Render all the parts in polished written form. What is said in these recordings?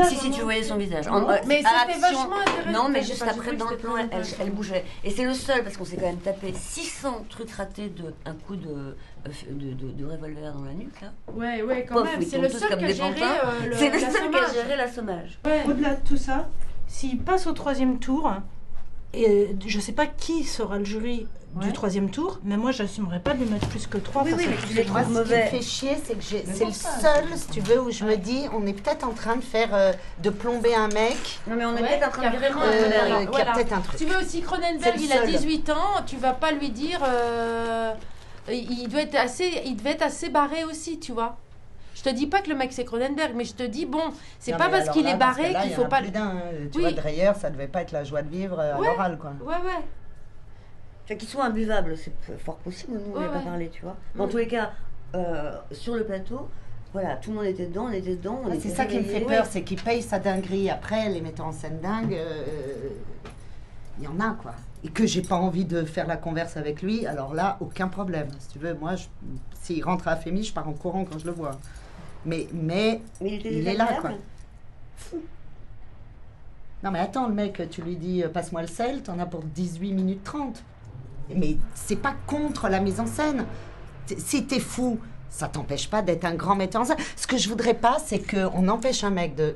visage. Si, tu voyais son visage. Mais à c'était l'action, vachement intéressant. non, mais J'ai juste pas- après, j'ai dans cru le que plan, c'était elle intéressant. bougeait. Et c'est le seul, parce qu'on s'est quand même tapé 600 trucs ratés d'un coup de revolver dans la nuque, là. Ouais, quand Pof, même. ils C'est tombent le tous seul comme qui a des géré pantins. le C'est le seul qui a l'assommage. géré l'assommage. Ouais. Au-delà de tout ça, s'il passe au 3e tour, et je ne sais pas qui sera le jury du 3e tour, mais moi, j'assumerais pas de lui mettre plus que 3. Oui, parce mais que tu les Moi, trouves ce qui me mauvais. fait chier, c'est que c'est le seul, si tu veux, où je me dis, on est peut-être en train de faire, de plomber un mec, Non, mais on est Ouais, peut-être en train il y a de virer vraiment Cronenberg. un- qui voilà. a peut-être un truc. Tu veux aussi C'est Cronenberg, le il a seul. 18 ans, tu vas pas lui dire. Il devait être assez barré aussi, tu vois. Je te dis pas que le mec c'est Cronenberg, mais je te dis, bon, c'est Non, pas mais parce alors qu'il là, est dans ce barré cas-là, qu'il il y faut en a pas. plus d'un, hein. Tu Oui. vois, Dreyer, ça devait pas être la joie de vivre à Ouais. l'oral, quoi. Ouais. Fait qu'il soit imbuvable, c'est fort possible, nous on Ouais, n'a pas ouais. parlé, tu vois. Mais en Mm. tous les cas, sur le plateau, voilà, tout le monde était dedans, on était dedans. On Ah, était c'est ça qui me fait réveillés. peur, c'est qu'il paye sa dinguerie. Après, les metteurs en scène dingues, il y en a, quoi. Et que j'ai pas envie de faire la converse avec lui, alors là, aucun problème. Si tu veux, moi, s'il rentre à Fémis, je pars en courant quand je le vois. Mais Mais était il est là, désagréable. quoi. Fou. Non, mais attends, le mec, tu lui dis passe-moi le sel, t'en as pour 18 minutes 30. Mais c'est pas contre la mise en scène. Si t'es fou, ça t'empêche pas d'être un grand metteur en scène. Ce que je voudrais pas, c'est qu'on empêche un mec de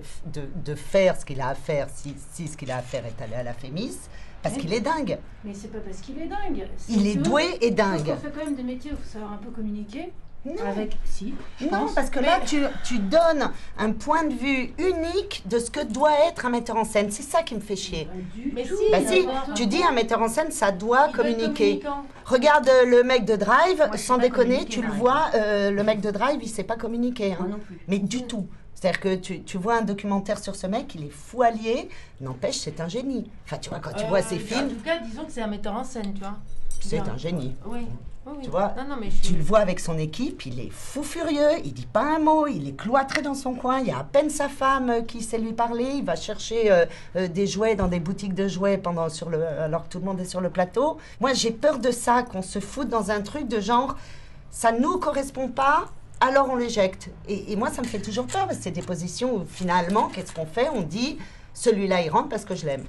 faire ce qu'il a à faire, si ce qu'il a à faire est aller à la Fémis, parce qu'il est dingue. Mais c'est pas parce qu'il est dingue. Il est doué et dingue. On fait quand même des métiers où il faut savoir un peu communiquer. Non. Avec, si, je Non, pense. parce que là, tu donnes un point de vue unique de ce que doit être un metteur en scène. C'est ça qui me fait chier. Mais si, Bah si, n'importe tu dis quoi. un metteur en scène, ça doit Il doit être communiquer. communicant. Regarde le mec de Drive, Moi, je sais sans pas déconner, communiquer, tu le par vois, le mec de Drive, il sait pas communiquer. hein. Moi non plus. Mais du tout. C'est-à-dire que tu vois un documentaire sur ce mec, il est fou allié, n'empêche, c'est un génie. Enfin, tu vois, quand tu vois ses En films, tout cas, disons que c'est un metteur en scène, tu vois. c'est Bien. un génie. Oui. Tu vois, Non, mais je tu suis. le vois avec son équipe, il est fou furieux, il dit pas un mot, il est cloîtré dans son coin, il y a à peine sa femme qui sait lui parler, il va chercher des jouets dans des boutiques de jouets alors que tout le monde est sur le plateau. Moi, j'ai peur de ça, qu'on se foute dans un truc de genre, ça nous correspond pas, alors on l'éjecte. Et moi, ça me fait toujours peur, parce que c'est des positions où finalement, qu'est-ce qu'on fait? On dit, celui-là, il rentre parce que je l'aime.